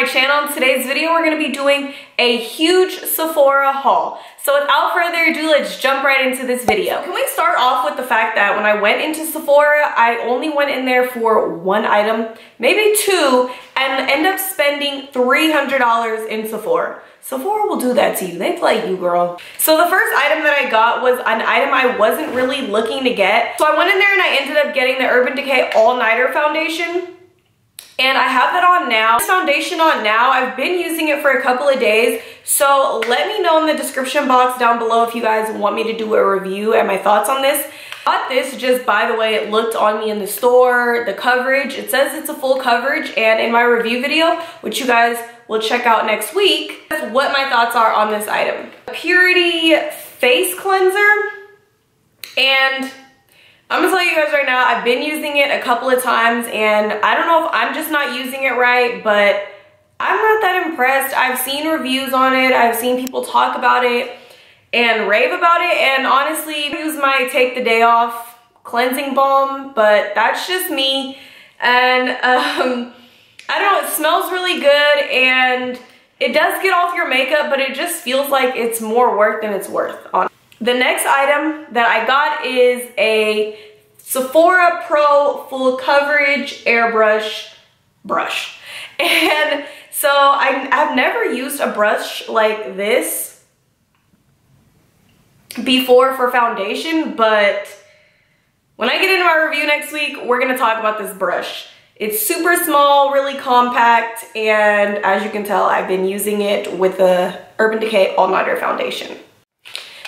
my channel. In today's video, we're gonna be doing a huge Sephora haul. So without further ado, let's jump right into this video. Can we start off with the fact that when I went into Sephora, I only went in there for one item, maybe two, and end up spending $300 in Sephora. Sephora will do that to you. They play you, girl. So the first item that I got was an item I wasn't really looking to get. So I went in there and I ended up getting the Urban Decay All Nighter Foundation. And I have that on now. This foundation on now. I've been using it for a couple of days. So let me know in the description box down below if you guys want me to do a review and my thoughts on this. I got this just by the way it looked on me in the store. The coverage, it says it's a full coverage. And in my review video, which you guys will check out next week, what my thoughts are on this item. Purity Face Cleanser. And I'm gonna tell you guys right now, I've been using it a couple of times and I don't know if I'm just not using it right, but I'm not that impressed. I've seen reviews on it. I've seen people talk about it and rave about it. And honestly, I use my Take the Day Off cleansing balm, but that's just me. And I don't know, it smells really good and it does get off your makeup, but it just feels like it's more work than it's worth. The next item that I got is a Sephora Pro Full Coverage Airbrush brush. And so I've never used a brush like this before for foundation, but when I get into my review next week, we're gonna talk about this brush. It's super small, really compact, and as you can tell, I've been using it with the Urban Decay All Nighter Foundation.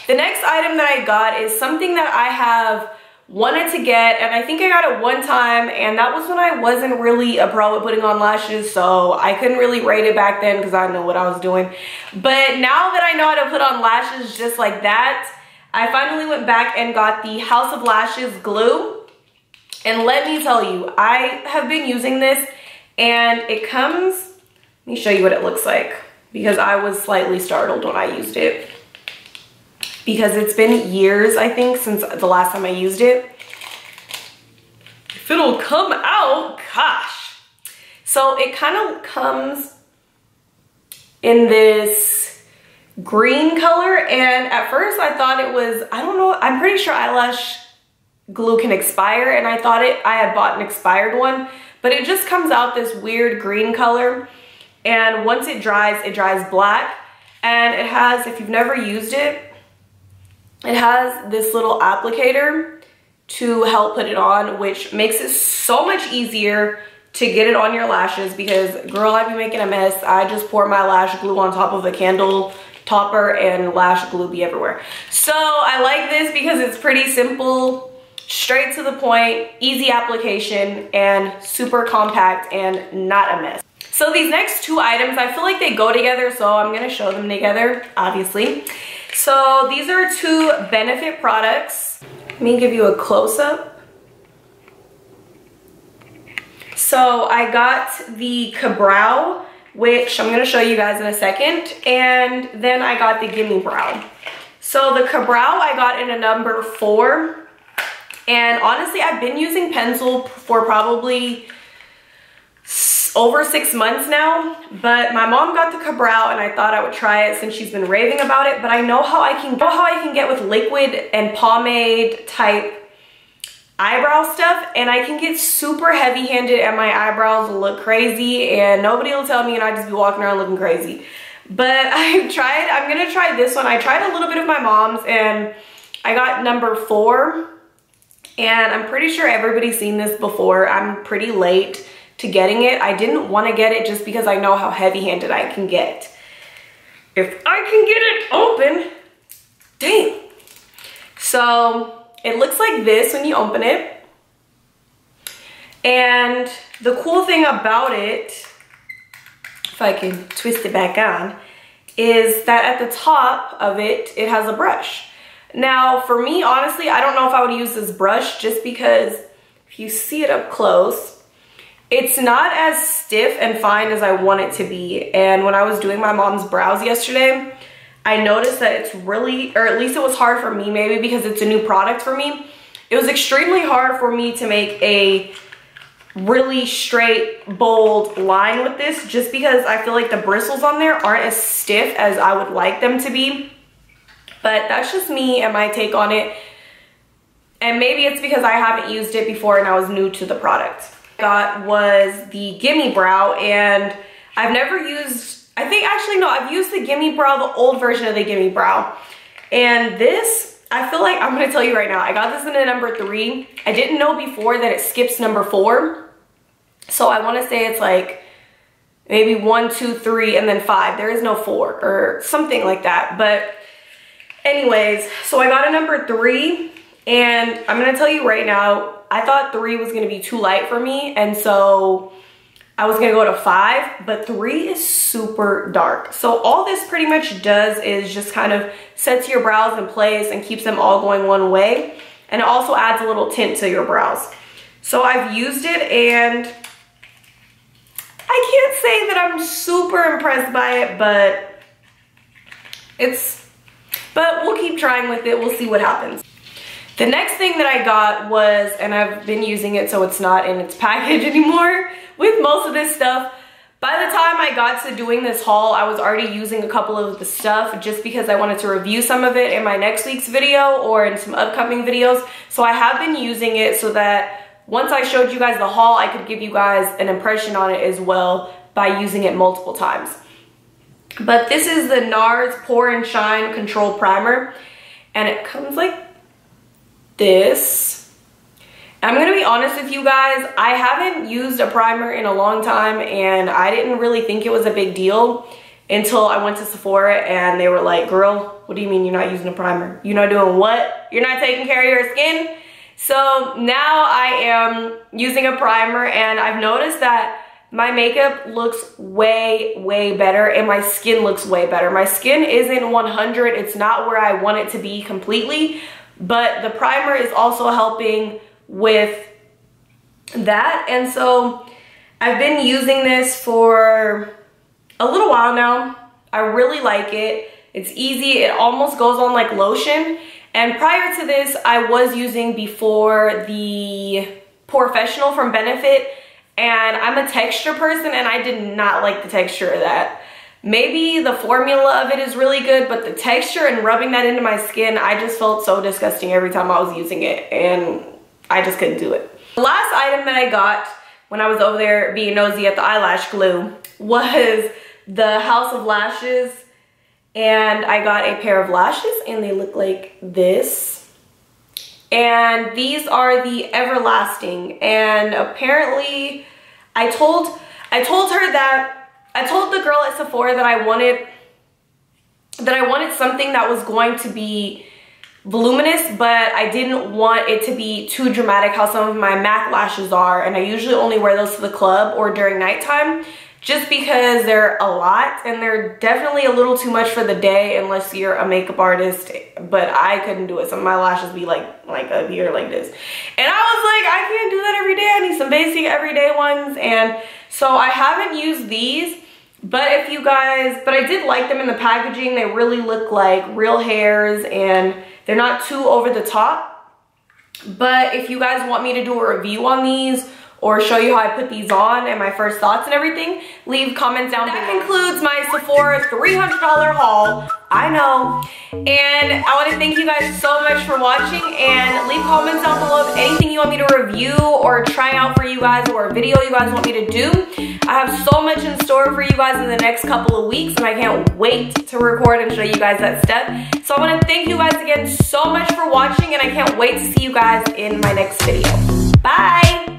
The next item that I got is something that I have wanted to get, and I think I got it one time, and that was when I wasn't really a pro at putting on lashes, so I couldn't really rate it back then because I didn't know what I was doing. But now that I know how to put on lashes just like that, I finally went back and got the House of Lashes glue. And let me tell you, I have been using this, and it comes, let me show you what it looks like, because I was slightly startled when I used it. Because it's been years, I think, since the last time I used it. If it'll come out, gosh. So it kind of comes in this green color, and at first I thought it was, I don't know, I'm pretty sure eyelash glue can expire, and I thought I had bought an expired one, but it just comes out this weird green color, and once it dries black, and it has, if you've never used it, it has this little applicator to help put it on, which makes it so much easier to get it on your lashes because, girl, I be making a mess. I just pour my lash glue on top of a candle topper and lash glue be everywhere. So I like this because it's pretty simple, straight to the point, easy application, and super compact and not a mess. So these next two items, I feel like they go together, so I'm gonna show them together, obviously. So these are two Benefit products. Let me give you a close-up. So I got the Ka-Brow, which I'm gonna show you guys in a second, and then I got the Gimme Brow. So the Ka-Brow I got in a number 4, and honestly I've been using pencil for probably over 6 months now, but my mom got the Ka-Brow and I thought I would try it since she's been raving about it. But I know how I can get with liquid and pomade type eyebrow stuff, and I can get super heavy-handed and my eyebrows will look crazy and nobody will tell me and I just be walking around looking crazy. But I'm gonna try this one. I tried a little bit of my mom's and I got number 4, and I'm pretty sure everybody's seen this before. I'm pretty late to getting it. I didn't want to get it just because I know how heavy-handed I can get. If I can get it open, dang. So it looks like this when you open it. And the cool thing about it, if I can twist it back on, is that at the top of it, it has a brush. Now, for me, honestly, I don't know if I would use this brush just because if you see it up close, it's not as stiff and fine as I want it to be. And when I was doing my mom's brows yesterday, I noticed that it's really, or at least it was hard for me, maybe because it's a new product for me. It was extremely hard for me to make a really straight, bold line with this, just because I feel like the bristles on there aren't as stiff as I would like them to be. But that's just me and my take on it. And maybe it's because I haven't used it before and I was new to the product. Got was the Gimme Brow, and I've never used, I think actually no, I've used the Gimme Brow, the old version of the Gimme Brow. And this, I feel like, I'm gonna tell you right now, I got this in a number 3. I didn't know before that it skips number 4. So I wanna say it's like maybe 1, 2, 3, and then 5. There is no 4 or something like that. But anyways, so I got a number 3, and I'm gonna tell you right now, I thought 3 was gonna be too light for me, and so I was gonna go to 5, but 3 is super dark. So all this pretty much does is just kind of sets your brows in place and keeps them all going one way, and it also adds a little tint to your brows. So I've used it, and I can't say that I'm super impressed by it, but we'll keep trying with it. We'll see what happens. The next thing that I got was, and I've been using it so it's not in its package anymore with most of this stuff. By the time I got to doing this haul, I was already using a couple of the stuff just because I wanted to review some of it in my next week's video or in some upcoming videos. So I have been using it so that once I showed you guys the haul, I could give you guys an impression on it as well by using it multiple times. But this is the Nars Pour and Shine Control Primer, and it comes like this. I'm gonna be honest with you guys, I haven't used a primer in a long time, and I didn't really think it was a big deal until I went to Sephora and they were like, girl, what do you mean you're not using a primer? You're not doing what? You're not taking care of your skin? So now I am using a primer, and I've noticed that my makeup looks way, way better, and my skin looks way better. My skin isn't 100, it's not where I want it to be completely, but the primer is also helping with that. And so I've been using this for a little while now. I really like it. It's easy, it almost goes on like lotion. And prior to this, I was using before the Professional from Benefit, and I'm a texture person, and I did not like the texture of that. Maybe the formula of it is really good, but the texture and rubbing that into my skin, I just felt so disgusting every time I was using it, and I just couldn't do it. The last item that I got when I was over there being nosy at the eyelash glue was the House of Lashes, and I got a pair of lashes, and they look like this. And these are the Everlasting, and apparently I told the girl at Sephora that I wanted something that was going to be voluminous, but I didn't want it to be too dramatic how some of my MAC lashes are, and I usually only wear those to the club or during nighttime just because they're a lot, and they're definitely a little too much for the day unless you're a makeup artist, but I couldn't do it. Some of my lashes be like up here like this, and I was like, I can't do that every day. I need some basic everyday ones. And so I haven't used these, but I did like them in the packaging. They really look like real hairs, and they're not too over the top. But if you guys want me to do a review on these or show you how I put these on and my first thoughts and everything, leave comments down below. That concludes my Sephora $300 haul. I know. And I want to thank you guys so much for watching, and leave comments down below of anything you want me to review or try out for you guys, or a video you guys want me to do. I have so much in store for you guys in the next couple of weeks, and I can't wait to record and show you guys that stuff. So I want to thank you guys again so much for watching, and I can't wait to see you guys in my next video. Bye!